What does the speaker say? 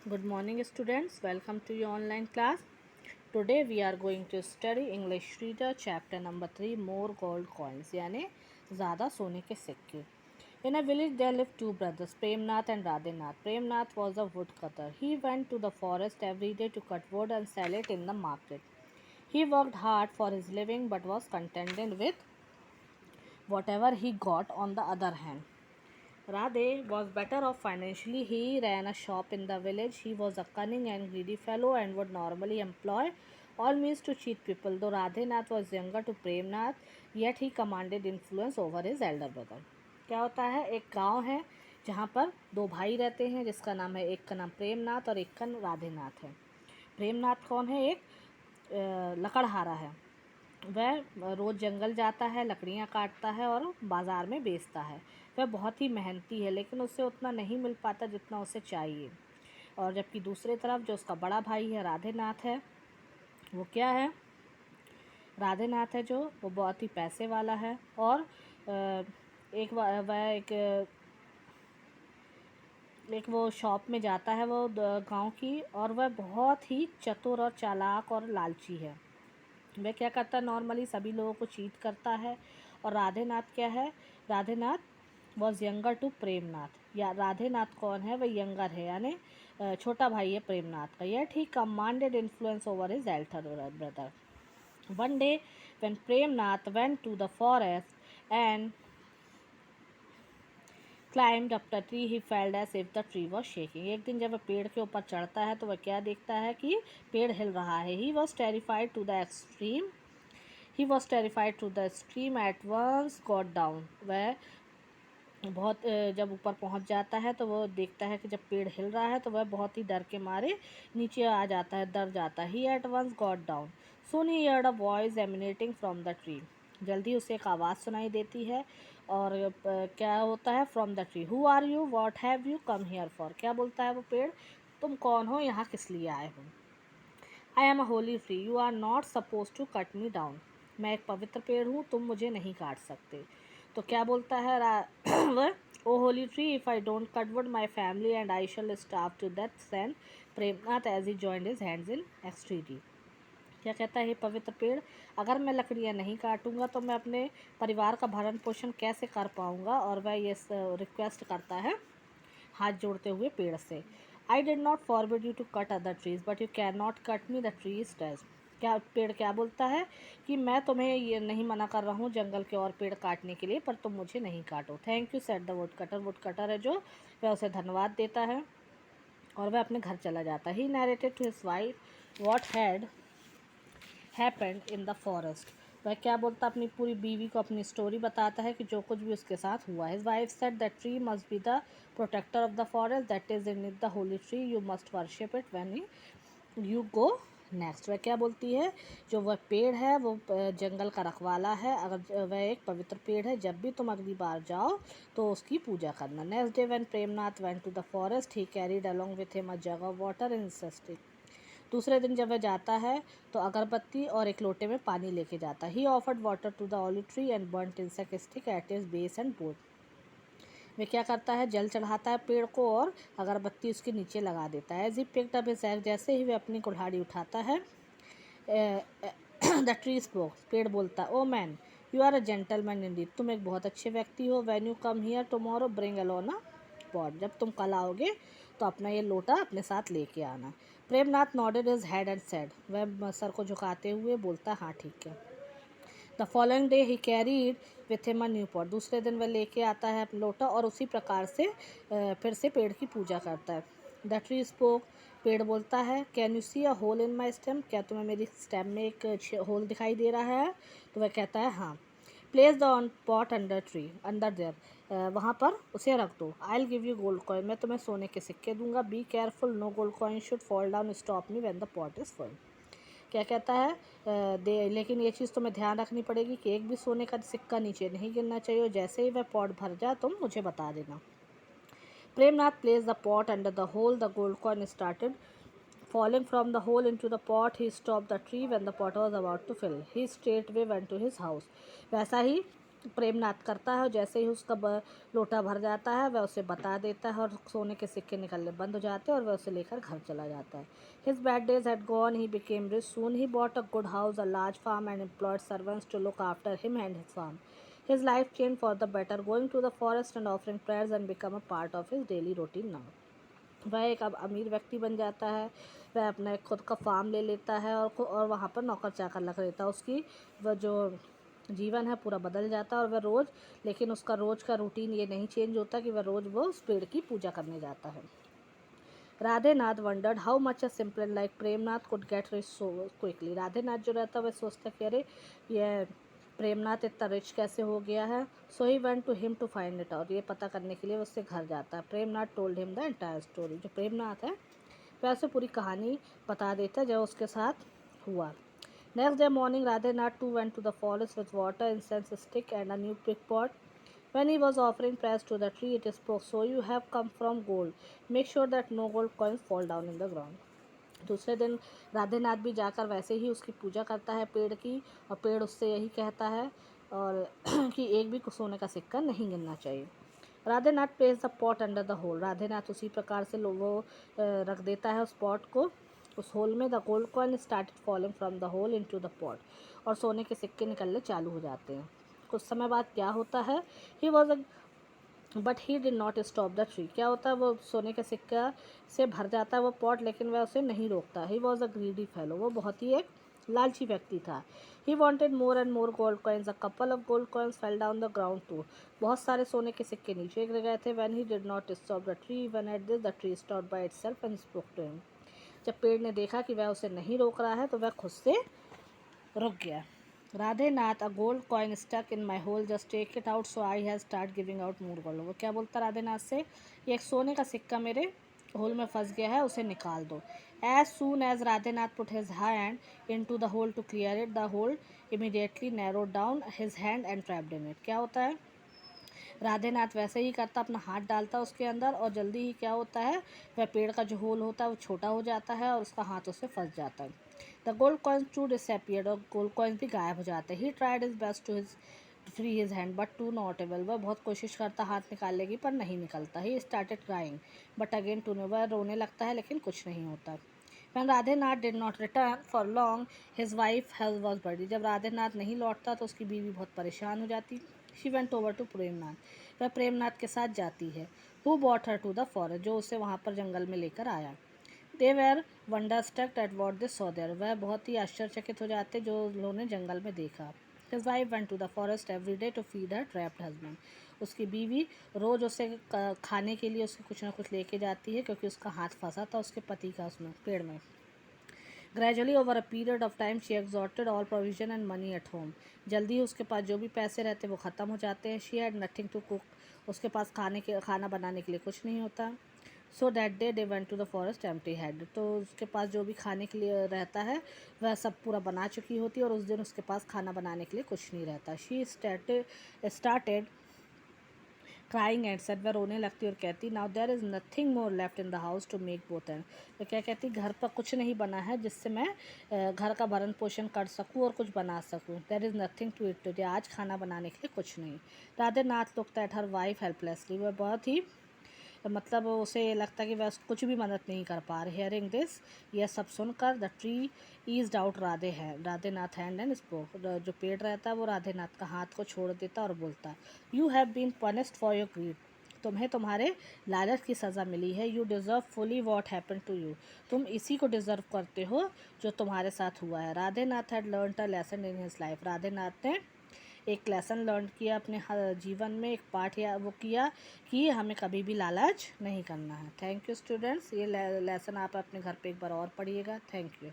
Good morning, students. Welcome to your online class. Today we are going to study English Reader chapter number 3 More Gold Coins यानी ज़्यादा सोने के सिक्के. In a village there lived two brothers, Premnath and Radhinath. Premnath was a woodcutter. He went to the forest every day to cut wood and sell it in the market. He worked hard for his living but was contented with whatever he got. On the other hand, Radhe was better off financially. He ran a shop in the village. He was a cunning and greedy fellow and would normally employ all means to cheat people. Though Radhenath was younger to Premnath, yet he commanded influence over his elder brother. क्या होता है, एक गांव है जहाँ पर दो भाई रहते हैं जिसका नाम है, एक का नाम प्रेमनाथ और एक का राधेनाथ है. प्रेमनाथ कौन है? एक लकड़हारा है. वह रोज़ जंगल जाता है, लकड़ियाँ काटता है और बाज़ार में बेचता है. वह बहुत ही मेहनती है लेकिन उससे उतना नहीं मिल पाता जितना उसे चाहिए. और जबकि दूसरी तरफ जो उसका बड़ा भाई है राधेनाथ है, वो क्या है? राधेनाथ है जो वो बहुत ही पैसे वाला है और एक वो शॉप में जाता है वो गांव की, और वह बहुत ही चतुर और चालाक और लालची है. वह क्या करता है, नॉर्मली सभी लोगों को चीट करता है. और राधेनाथ क्या है? राधेनाथ वॉज यंगर टू प्रेमनाथ. या राधेनाथ कौन है? वह यंगर है यानी छोटा भाई है प्रेमनाथ का. Yet he commanded influence over his elder brother. One day when Premnath went to the forest and climbed up the tree he felt as if the tree was shaking. एक दिन जब वह पेड़ के ऊपर चढ़ता है तो वह क्या देखता है कि पेड़ हिल रहा है. He was terrified to the extreme. He was terrified to the extreme at once got down. वह बहुत जब ऊपर पहुंच जाता है तो वो देखता है कि जब पेड़ हिल रहा है तो वह बहुत ही डर के मारे नीचे आ जाता है, डर जाता है. He at once got down. Soon he heard a voice emanating from the tree. जल्दी उसे एक आवाज़ सुनाई देती है. और क्या होता है? From the tree. Who are you? What have you come here for? क्या बोलता है वो पेड़? तुम कौन हो? यहाँ किस लिए आए हो? I am a holy tree. You are not suppose to cut me down. मैं एक पवित्र पेड़ हूँ, तुम मुझे नहीं काट सकते. तो क्या बोलता है वह? O holy tree, if I don't cut wood my family and I shall starve to death. Said Premnath as he joined his hands in entreaty. क्या कहता है? ये पवित्र पेड़, अगर मैं लकड़ियाँ नहीं काटूंगा तो मैं अपने परिवार का भरण पोषण कैसे कर पाऊँगा. और वह ये रिक्वेस्ट करता है हाथ जोड़ते हुए पेड़ से. I did not forbid you to cut other trees but you can not cut me the trees does. क्या पेड़ क्या बोलता है कि मैं तुम्हें ये नहीं मना कर रहा हूँ जंगल के और पेड़ काटने के लिए, पर तुम मुझे नहीं काटो. Thank you said the wood cutter. Would cutter है जो, वह उसे धन्यवाद देता है और वह अपने घर चला जाता है. He narrated to his wife what had happened in the forest. वह क्या बोलता, अपनी पूरी बीवी को अपनी स्टोरी बताता है कि जो कुछ भी उसके साथ हुआ. His wife said that tree must be the protector of the forest, that is in it the holy tree, you must worship it when you go next. वह क्या बोलती है? जो वह पेड़ है वो जंगल का रखवाला है. अगर वह एक पवित्र पेड़ है, जब भी तुम अगली बार जाओ तो उसकी पूजा करना. Next day when Premnath went to the forest he carried along with him a jug of water in stick. दूसरे दिन जब वह जाता है तो अगरबत्ती और एक लोटे में पानी लेके जाता है. He offered water to the olive tree and burnt insect stick at is base and both. वह क्या करता है? जल चढ़ाता है पेड़ को और अगरबत्ती उसके नीचे लगा देता है. As he picked up his egg, जैसे ही वह अपनी कुल्हाड़ी उठाता है, द ट्री स्पोक. पेड़ बोलता है, oh man, you are a gentleman indeed. तुम एक बहुत अच्छे व्यक्ति हो. When you come here tomorrow bring along a pot. जब तुम कल आओगे तो अपना ये लोटा अपने साथ लेके आना. Premnath nodded his head and said. वह सर को झुकाते हुए बोलता है, हाँ ठीक है. The following day he carried with him a new pot. दूसरे दिन वह लेके आता है लोटा और उसी प्रकार से फिर से पेड़ की पूजा करता है. The tree spoke. पेड़ बोलता है, can you see a hole in my stem. क्या तुम्हें मेरी स्टेम में एक होल दिखाई दे रहा है? तो वह कहता है हाँ. Place the pot under tree under there. वहाँ पर उसे रख दो. I will give you gold coin. मैं तुम्हें सोने के सिक्के दूंगा. Be careful, no gold coin should fall down stop me when the pot is full. क्या कहता है? लेकिन ये चीज़ तुम्हें ध्यान रखनी पड़ेगी कि एक भी सोने का सिक्का नीचे नहीं गिरना चाहिए. जैसे ही वह पॉट भर जाए तुम मुझे बता देना. Premnath place the pot under the hole. The gold coin started falling from the hole into the pot. He stopped the tree when the pot was about to fill. He straightway went to his house. वैसा ही प्रेमनाथ करता है और जैसे ही उसका लोटा भर जाता है वह उसे बता देता है और सोने के सिक्के निकलने बंद हो जाते हैं और वह उसे लेकर घर चला जाता है। His bad days had gone, he became rich soon, he bought a good house, a large farm and employed servants to look after him and his farm. His life change for the better, going to the forest and offering prayers and become a part of his daily routine now. वह एक अब अमीर व्यक्ति बन जाता है, वह अपना एक खुद का फार्म ले लेता है और वहाँ पर नौकर चाकर लग लेता है। उसकी वह जो जीवन है पूरा बदल जाता है और वह रोज़, लेकिन उसका रोज़ का रूटीन ये नहीं चेंज होता कि वह रोज़ वो उस पेड़ की पूजा करने जाता है। Radhe Nath wondered how much a simple like Premnath could get rich so quickly. Radhe Nath जो रहता है वह सोचता कि अरे यह प्रेमनाथ इतना रिच कैसे हो गया है। So he went to him to find it out. ये पता करने के लिए उससे घर जाता है। Premnath told him the entire story. जो प्रेमनाथ है वह उसे पूरी कहानी बता देता है जो उसके साथ हुआ। Next day morning, Radhanath too went to the forest with water, incense stick, and a new brick pot. When he was offering prayers to the tree, it spoke, "So you have come from gold. Make sure that no gold coins fall down in the ground." दूसरे दिन राधेनाथ भी जाकर वैसे ही उसकी पूजा करता है पेड़ की, और पेड़ उससे यही कहता है और कि एक भी सोने का सिक्का नहीं गिरना चाहिए। Radhenath place the pot under the hole. Radhenath उसी प्रकार से वो रख देता है उस पॉट को उस होल में। The gold coin started falling from the hole into the pot. और सोने के सिक्के निकलने चालू हो जाते हैं। कुछ समय बाद क्या होता है, he was a but he did not stop the tree. क्या होता है, वो सोने के सिक्का से भर जाता है वो पॉट, लेकिन वह उसे नहीं रोकता। He was a greedy fellow. वो बहुत ही एक लालची व्यक्ति था। He wanted more and more gold coins. A couple of gold coins fell down the ground too. बहुत सारे सोने के सिक्के नीचे गिर गए थे। When he did not stop the tree even at this the tree stopped by itself and spoke to him. जब पेड़ ने देखा कि वह उसे नहीं रोक रहा है तो वह खुद से रुक गया। Radhe Nath, a gold coin stuck in my hole, just take it out so I have start giving out more gold. वो क्या बोलता राधे नाथ से, ये एक सोने का सिक्का मेरे होल में फंस गया है, उसे निकाल दो। As soon as Radhenath put his hand into the hole to clear it, the hole immediately narrowed down his hand and trapped in it. क्या होता है, राधे नाथ वैसे ही करता, अपना हाथ डालता उसके अंदर और जल्दी ही क्या होता है, वह पेड़ का जो होल होता है वो छोटा हो जाता है और उसका हाथ उससे फंस जाता है। The gold coins too disappeared. और गोल्ड कॉइन्स भी गायब हो जाते हैं। He tried his best to his free his hand but to not able. वह बहुत कोशिश करता हाथ निकालने की पर नहीं निकलता। He started crying but again to no. वह रोने लगता है लेकिन कुछ नहीं होता। When Radhenath did not return for long his wife health was बड़ी। जब राधेनाथ नहीं लौटता तो उसकी बीवी बहुत परेशान हो जाती। She went over to Premnath. वह प्रेमनाथ के साथ जाती है। Who bought her to the forest. जो उसे वहाँ पर जंगल में लेकर आया। They were wonderstruck at what they saw there. वह बहुत ही आश्चर्यचकित हो जाते जो उन्होंने जंगल में देखा। His wife went to the forest every day to feed her trapped husband. उसकी बीवी रोज़ उसे खाने के लिए उसको कुछ ना कुछ लेके जाती है क्योंकि उसका हाथ फंसा था उसके पति का उसमें पेड़ में। Gradually over a period of time she exhausted all provision and money at home. जल्दी ही उसके पास जो भी पैसे रहते वो ख़त्म हो जाते हैं। She had nothing to cook. उसके पास खाना बनाने के लिए कुछ नहीं होता। So that day went to the forest empty hand. तो उसके पास जो भी खाने के लिए रहता है वह सब पूरा बना चुकी होती है और उस दिन उसके पास खाना बनाने के लिए कुछ नहीं रहता। She started crying and said. वह रोने लगती और कहती, now there is nothing more left in the house to make both end. तो क्या कहती, घर पर कुछ नहीं बना है जिससे मैं घर का भरण पोषण कर सकूं और कुछ बना सकूं। There is nothing to eat today. आज खाना बनाने के लिए कुछ नहीं। Radhe Nath looked at her wife helplessly. वह बहुत ही मतलब उसे लगता कि वह कुछ भी मदद नहीं कर पा रहे। हियरिंग दिस, यह सब सुनकर the tree eased out Radhe Nath hand and spoke. जो पेड़ रहता है वो राधे नाथ का हाथ को छोड़ देता और बोलता, you have been punished for your greed. तुम्हें तुम्हारे लालच की सज़ा मिली है। You deserve fully what happen to you. तुम इसी को डिज़र्व करते हो जो तुम्हारे साथ हुआ है। Radhe Nath had learn a lesson in his life. Radhe Nath ने एक लेसन लर्न किया अपने जीवन में, एक पाठ या वो किया कि हमें कभी भी लालच नहीं करना है। Thank you students. ये लेसन आप अपने घर पे एक बार और पढ़िएगा। Thank you.